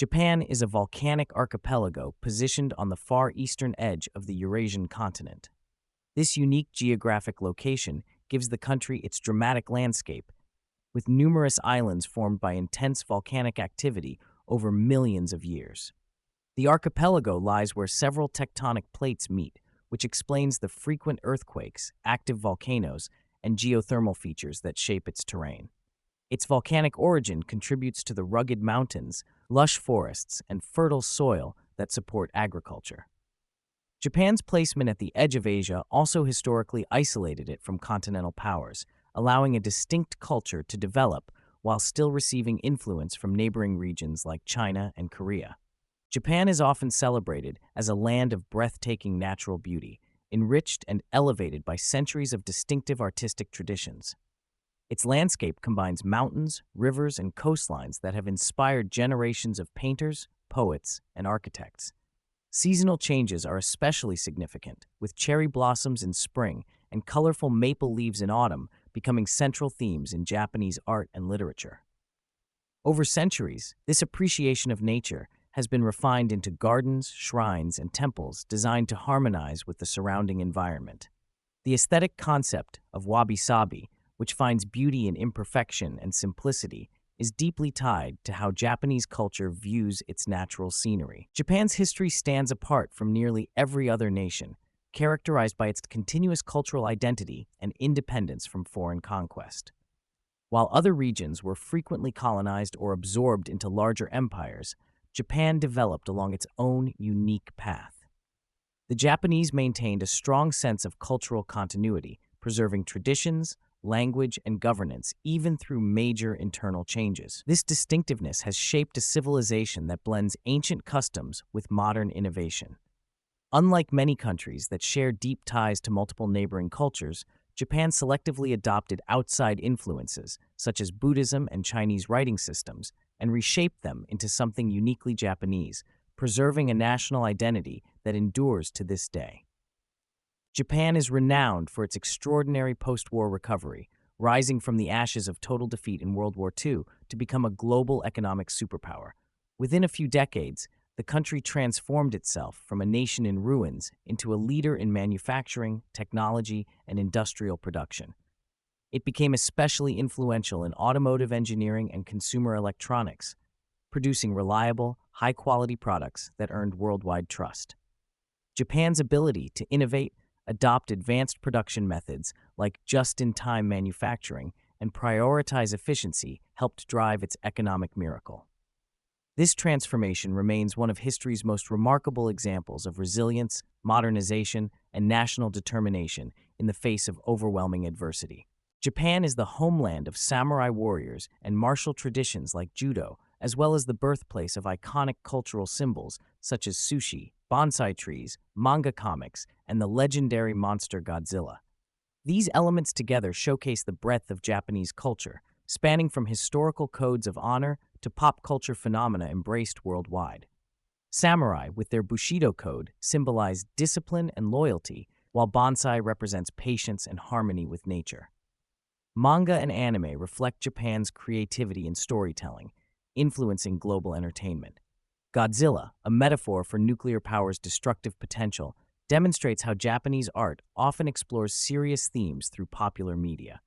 Japan is a volcanic archipelago positioned on the far eastern edge of the Eurasian continent. This unique geographic location gives the country its dramatic landscape, with numerous islands formed by intense volcanic activity over millions of years. The archipelago lies where several tectonic plates meet, which explains the frequent earthquakes, active volcanoes, and geothermal features that shape its terrain. Its volcanic origin contributes to the rugged mountains, lush forests, and fertile soil that support agriculture. Japan's placement at the edge of Asia also historically isolated it from continental powers, allowing a distinct culture to develop while still receiving influence from neighboring regions like China and Korea. Japan is often celebrated as a land of breathtaking natural beauty, enriched and elevated by centuries of distinctive artistic traditions. Its landscape combines mountains, rivers, and coastlines that have inspired generations of painters, poets, and architects. Seasonal changes are especially significant, with cherry blossoms in spring and colorful maple leaves in autumn becoming central themes in Japanese art and literature. Over centuries, this appreciation of nature has been refined into gardens, shrines, and temples designed to harmonize with the surrounding environment. The aesthetic concept of wabi-sabi, which finds beauty in imperfection and simplicity, is deeply tied to how Japanese culture views its natural scenery. Japan's history stands apart from nearly every other nation, characterized by its continuous cultural identity and independence from foreign conquest. While other regions were frequently colonized or absorbed into larger empires, Japan developed along its own unique path. The Japanese maintained a strong sense of cultural continuity, preserving traditions, language, and governance even through major internal changes. This distinctiveness has shaped a civilization that blends ancient customs with modern innovation. Unlike many countries that share deep ties to multiple neighboring cultures, Japan selectively adopted outside influences, such as Buddhism and Chinese writing systems, and reshaped them into something uniquely Japanese, preserving a national identity that endures to this day. Japan is renowned for its extraordinary post-war recovery, rising from the ashes of total defeat in World War II to become a global economic superpower. Within a few decades, the country transformed itself from a nation in ruins into a leader in manufacturing, technology, and industrial production. It became especially influential in automotive engineering and consumer electronics, producing reliable, high-quality products that earned worldwide trust. Japan's ability to innovate, adopt advanced production methods like just-in-time manufacturing, and prioritize efficiency helped drive its economic miracle. This transformation remains one of history's most remarkable examples of resilience, modernization, and national determination in the face of overwhelming adversity. Japan is the homeland of samurai warriors and martial traditions like judo, as well as the birthplace of iconic cultural symbols such as sushi, bonsai trees, manga comics, and the legendary monster Godzilla. These elements together showcase the breadth of Japanese culture, spanning from historical codes of honor to pop culture phenomena embraced worldwide. Samurai, with their Bushido code, symbolize discipline and loyalty, while bonsai represents patience and harmony with nature. Manga and anime reflect Japan's creativity in storytelling, influencing global entertainment. Godzilla, a metaphor for nuclear power's destructive potential, demonstrates how Japanese art often explores serious themes through popular media.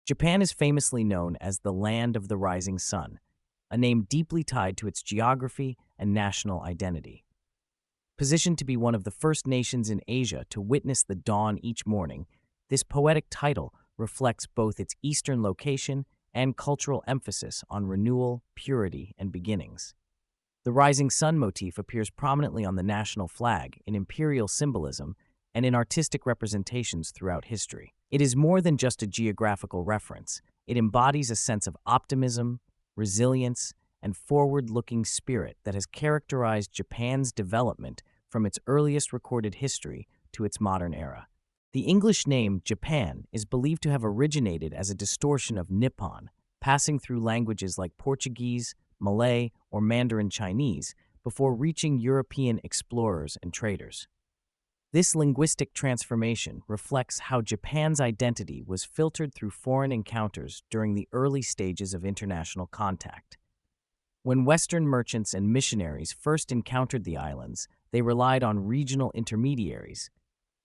Japan is famously known as the Land of the Rising Sun, a name deeply tied to its geography and national identity. Positioned to be one of the first nations in Asia to witness the dawn each morning, this poetic title reflects both its eastern location and cultural emphasis on renewal, purity, and beginnings. The rising sun motif appears prominently on the national flag, in imperial symbolism, and in artistic representations throughout history. It is more than just a geographical reference. It embodies a sense of optimism, resilience, and forward-looking spirit that has characterized Japan's development from its earliest recorded history to its modern era. The English name Japan is believed to have originated as a distortion of Nippon, passing through languages like Portuguese, Malay, or Mandarin Chinese before reaching European explorers and traders. This linguistic transformation reflects how Japan's identity was filtered through foreign encounters during the early stages of international contact. When Western merchants and missionaries first encountered the islands, they relied on regional intermediaries,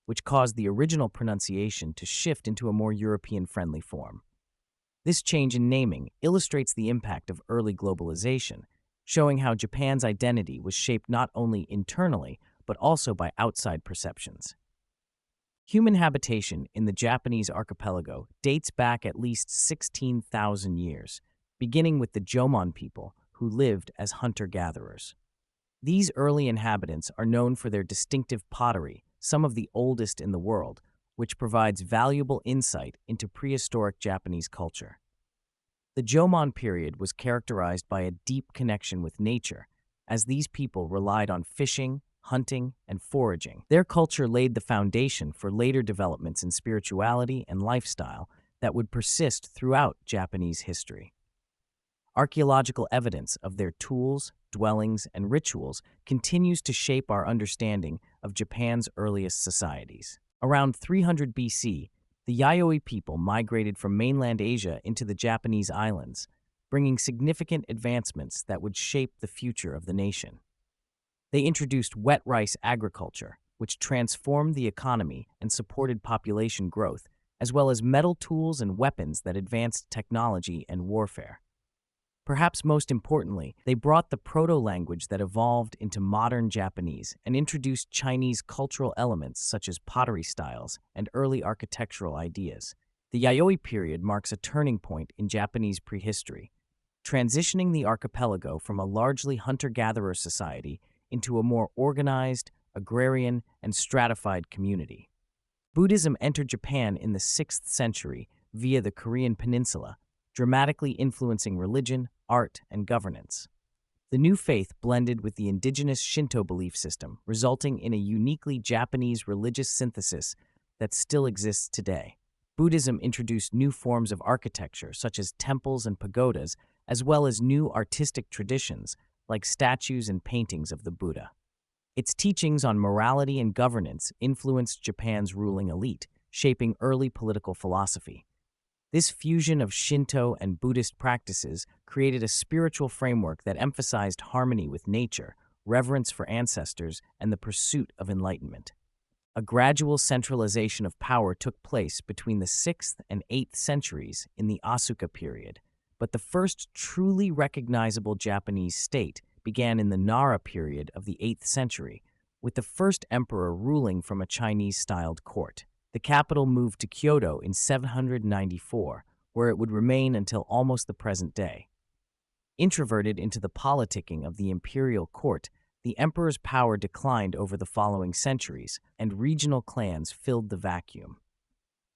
which caused the original pronunciation to shift into a more European-friendly form. This change in naming illustrates the impact of early globalization, showing how Japan's identity was shaped not only internally, but also by outside perceptions. Human habitation in the Japanese archipelago dates back at least 16,000 years, beginning with the Jomon people, who lived as hunter-gatherers. These early inhabitants are known for their distinctive pottery, some of the oldest in the world, which provides valuable insight into prehistoric Japanese culture. The Jomon period was characterized by a deep connection with nature, as these people relied on fishing, hunting, and foraging. Their culture laid the foundation for later developments in spirituality and lifestyle that would persist throughout Japanese history. Archaeological evidence of their tools, dwellings, and rituals continues to shape our understanding of Japan's earliest societies. Around 300 BC, the Yayoi people migrated from mainland Asia into the Japanese islands, bringing significant advancements that would shape the future of the nation. They introduced wet rice agriculture, which transformed the economy and supported population growth, as well as metal tools and weapons that advanced technology and warfare. Perhaps most importantly, they brought the proto-language that evolved into modern Japanese and introduced Chinese cultural elements such as pottery styles and early architectural ideas. The Yayoi period marks a turning point in Japanese prehistory, transitioning the archipelago from a largely hunter-gatherer society into a more organized, agrarian, and stratified community. Buddhism entered Japan in the 6th century via the Korean peninsula, dramatically influencing religion, art, and governance. The new faith blended with the indigenous Shinto belief system, resulting in a uniquely Japanese religious synthesis that still exists today. Buddhism introduced new forms of architecture, such as temples and pagodas, as well as new artistic traditions, like statues and paintings of the Buddha. Its teachings on morality and governance influenced Japan's ruling elite, shaping early political philosophy. This fusion of Shinto and Buddhist practices created a spiritual framework that emphasized harmony with nature, reverence for ancestors, and the pursuit of enlightenment. A gradual centralization of power took place between the 6th and 8th centuries in the Asuka period, but the first truly recognizable Japanese state began in the Nara period of the 8th century, with the first emperor ruling from a Chinese-styled court. The capital moved to Kyoto in 794, where it would remain until almost the present day. Introverted into the politicking of the imperial court, the emperor's power declined over the following centuries, and regional clans filled the vacuum.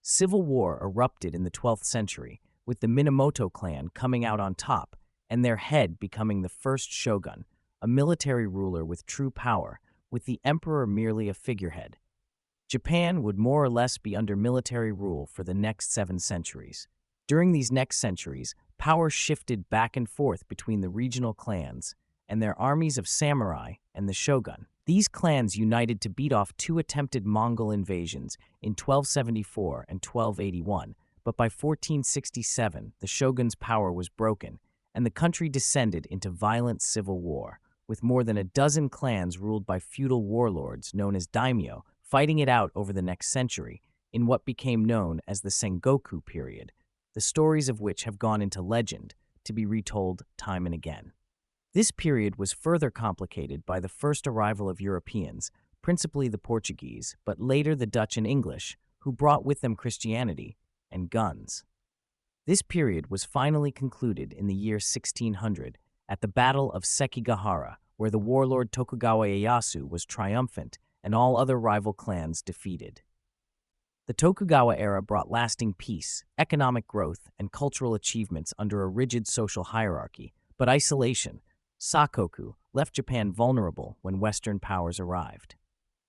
Civil war erupted in the 12th century, with the Minamoto clan coming out on top, and their head becoming the first shogun, a military ruler with true power, with the emperor merely a figurehead. Japan would more or less be under military rule for the next 7 centuries. During these next centuries, power shifted back and forth between the regional clans and their armies of samurai and the shogun. These clans united to beat off 2 attempted Mongol invasions in 1274 and 1281, but by 1467, the shogun's power was broken, and the country descended into violent civil war, with more than a dozen clans ruled by feudal warlords known as daimyo, fighting it out over the next century in what became known as the Sengoku period, the stories of which have gone into legend to be retold time and again. This period was further complicated by the first arrival of Europeans, principally the Portuguese, but later the Dutch and English, who brought with them Christianity and guns. This period was finally concluded in the year 1600 at the Battle of Sekigahara, where the warlord Tokugawa Ieyasu was triumphant and all other rival clans defeated. The Tokugawa era brought lasting peace, economic growth, and cultural achievements under a rigid social hierarchy, but isolation, sakoku, left Japan vulnerable when Western powers arrived.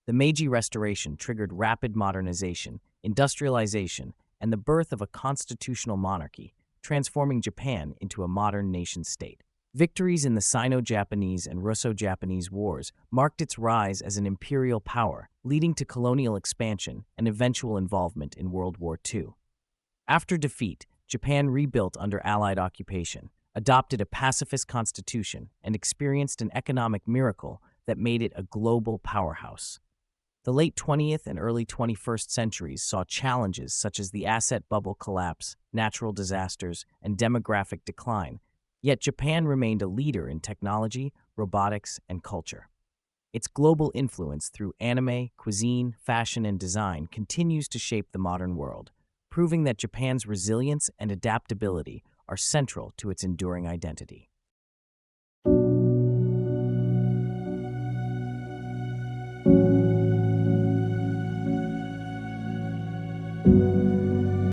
The Meiji Restoration triggered rapid modernization, industrialization, and the birth of a constitutional monarchy, transforming Japan into a modern nation-state. Victories in the Sino-Japanese and Russo-Japanese wars marked its rise as an imperial power, leading to colonial expansion and eventual involvement in World War II. After defeat, Japan rebuilt under Allied occupation, adopted a pacifist constitution, and experienced an economic miracle that made it a global powerhouse. The late 20th and early 21st centuries saw challenges such as the asset bubble collapse, natural disasters, and demographic decline, yet Japan remained a leader in technology, robotics, and culture. Its global influence through anime, cuisine, fashion, and design continues to shape the modern world, proving that Japan's resilience and adaptability are central to its enduring identity.